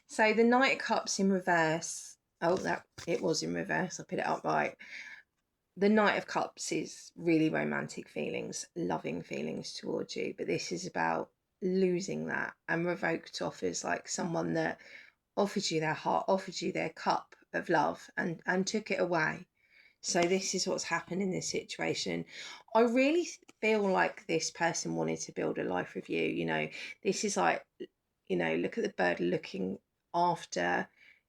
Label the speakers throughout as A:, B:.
A: So the Knight of Cups in reverse. Oh, that it was in reverse. I put it up right. The Knight of Cups is really romantic feelings, loving feelings towards you, but this is about losing that. And Revoked offers like someone that offered you their heart, offered you their cup of love, and took it away. So this is what's happened in this situation. I really feel like this person wanted to build a life with you. This is like, look at the bird looking after,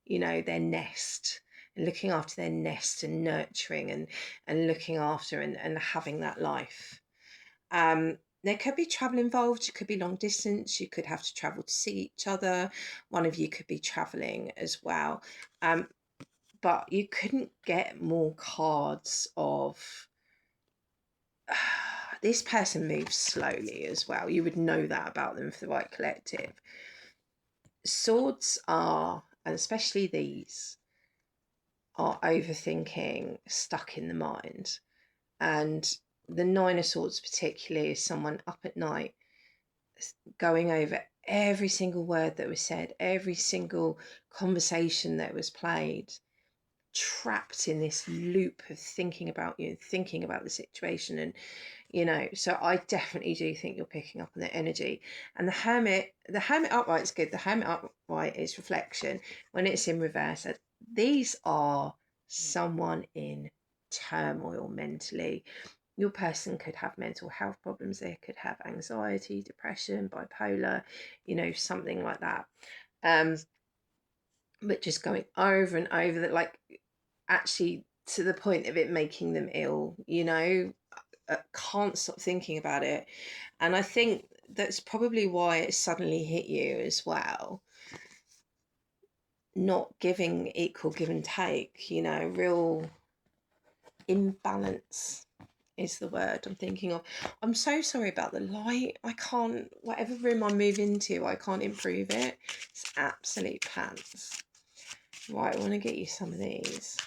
A: their nest, and looking after their nest and nurturing and looking after and having that life. There could be travel involved. It could be long distance. You could have to travel to see each other. One of you could be traveling as well. Um, but you couldn't get more cards of this person moves slowly as well. You would know that about them for the right collective. Swords are, and especially these, are overthinking, stuck in the mind. And the Nine of Swords, particularly, is someone up at night going over every single word that was said, every single conversation that was played, trapped in this loop of thinking about you and thinking about the situation. And so I definitely do think you're picking up on the energy. And the hermit upright is good. The hermit upright is reflection. When it's in reverse, these are someone in turmoil mentally. Your person could have mental health problems. They could have anxiety, depression, bipolar, something like that. But just going over and over that, like, actually to the point of it making them ill, can't stop thinking about it. And I think that's probably why it suddenly hit you as well. Not giving equal give and take, real imbalance is the word I'm thinking of. I'm so sorry about the light. I can't, whatever room I move into, I can't improve it. It's absolute pants. Right, I want to get you some of these.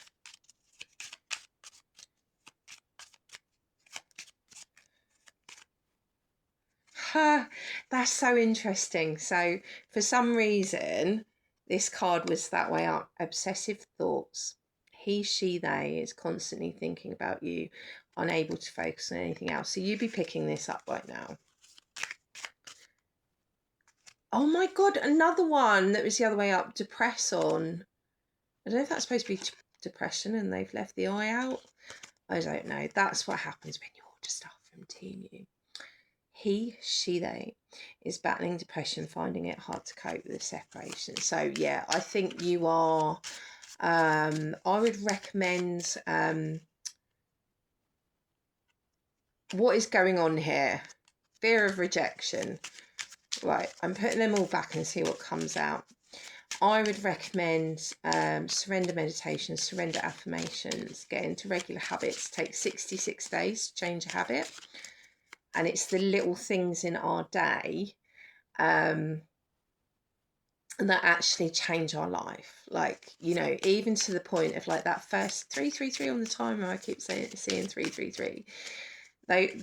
A: That's so interesting. So, for some reason, this card was that way up. Obsessive thoughts. He, she, they is constantly thinking about you, unable to focus on anything else. So, you'd be picking this up right now. Oh my God, another one that was the other way up. Depress on. I don't know if that's supposed to be depression and they've left the eye out. I don't know. That's what happens when you order stuff from Temu. He, she, they is battling depression, finding it hard to cope with the separation. So yeah, I think you are. I would recommend. What is going on here? Fear of rejection. Right, I'm putting them all back and see what comes out. I would recommend surrender meditation, surrender affirmations, get into regular habits. Take 66 days to change a habit. And it's the little things in our day that actually change our life. Like, even to the point of like that first 333 on the timer. I keep seeing 333.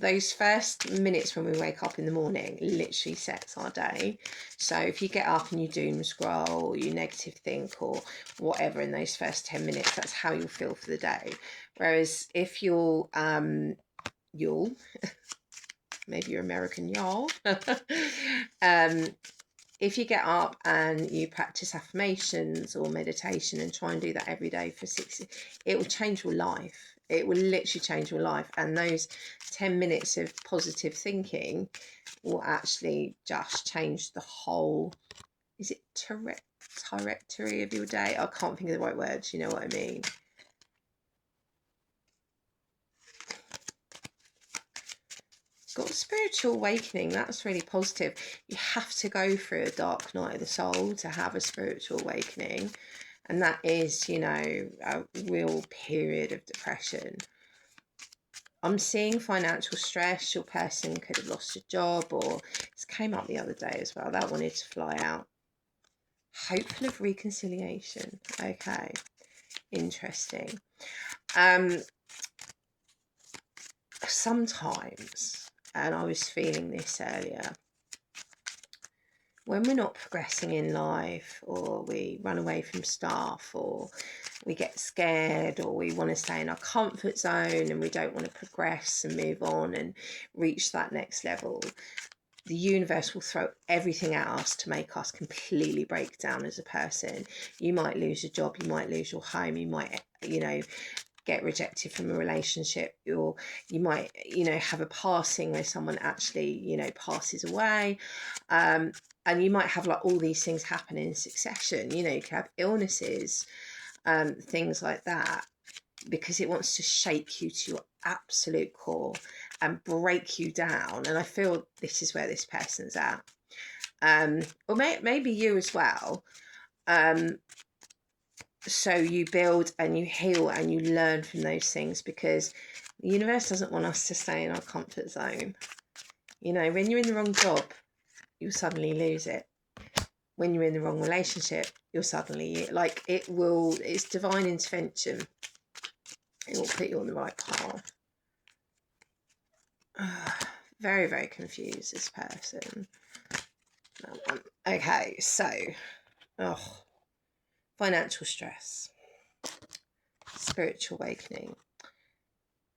A: Those first minutes when we wake up in the morning literally sets our day. So if you get up and you doom scroll or you negative think or whatever in those first 10 minutes, that's how you'll feel for the day. Whereas if you'll maybe you're American, y'all. If you get up and you practice affirmations or meditation and try and do that every day for 60, it will change your life. It will literally change your life. And those 10 minutes of positive thinking will actually just change the whole, is it trajectory of your day? I can't think of the right words. You know what I mean? Got a spiritual awakening. That's really positive. You have to go through a dark night of the soul to have a spiritual awakening, and that is, a real period of depression. I'm seeing financial stress. Your person could have lost a job, or this came up the other day as well. That wanted to fly out. Hopeful of reconciliation. Okay, interesting. Sometimes, and I was feeling this earlier, when we're not progressing in life, or we run away from stuff, or we get scared, or we want to stay in our comfort zone and we don't want to progress and move on and reach that next level, the universe will throw everything at us to make us completely break down as a person. You might lose your job, you might lose your home, you might, get rejected from a relationship, or you might, have a passing where someone actually, passes away. And you might have like all these things happen in succession. You could have illnesses, things like that, because it wants to shake you to your absolute core and break you down. And I feel this is where this person's at. Or maybe you as well. So you build and you heal and you learn from those things, because the universe doesn't want us to stay in our comfort zone. When you're in the wrong job, you'll suddenly lose it. When you're in the wrong relationship, you'll suddenly, it's divine intervention. It will put you on the right path. Very, very confused, this person. Okay, so, financial stress, spiritual awakening,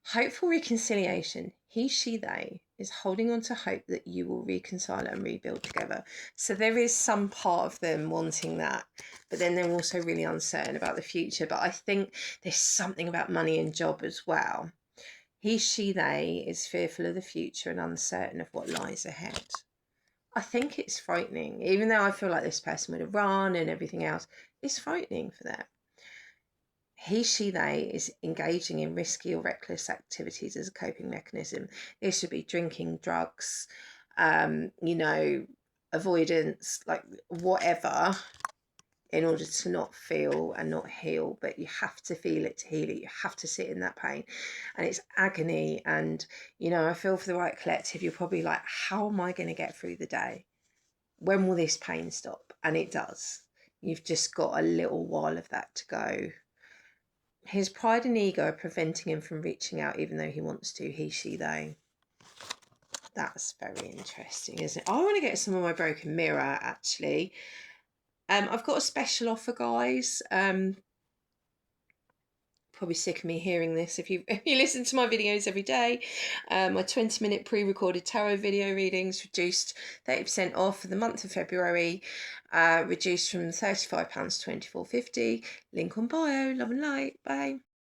A: hopeful reconciliation. He, she, they is holding on to hope that you will reconcile and rebuild together. So there is some part of them wanting that, but then they're also really uncertain about the future. But I think there's something about money and job as well. He, she, they is fearful of the future and uncertain of what lies ahead. I think it's frightening, even though I feel like this person would have run and everything else. It's frightening for them. He, she, they is engaging in risky or reckless activities as a coping mechanism. This should be drinking, drugs, avoidance, like whatever, in order to not feel and not heal. But you have to feel it to heal it. You have to sit in that pain, and it's agony. And I feel for the right collective, you're probably like, how am I going to get through the day? When will this pain stop? And it does. You've just got a little while of that to go. His pride and ego are preventing him from reaching out, even though he wants to. He, she, they. That's very interesting, isn't it? I want to get some of my broken mirror, actually. I've got a special offer, guys. Probably sick of me hearing this if you listen to my videos every day. My 20-minute pre-recorded tarot video readings reduced 30% off for the month of February, reduced from £35 to £24.50. Link on bio. Love and light. Bye.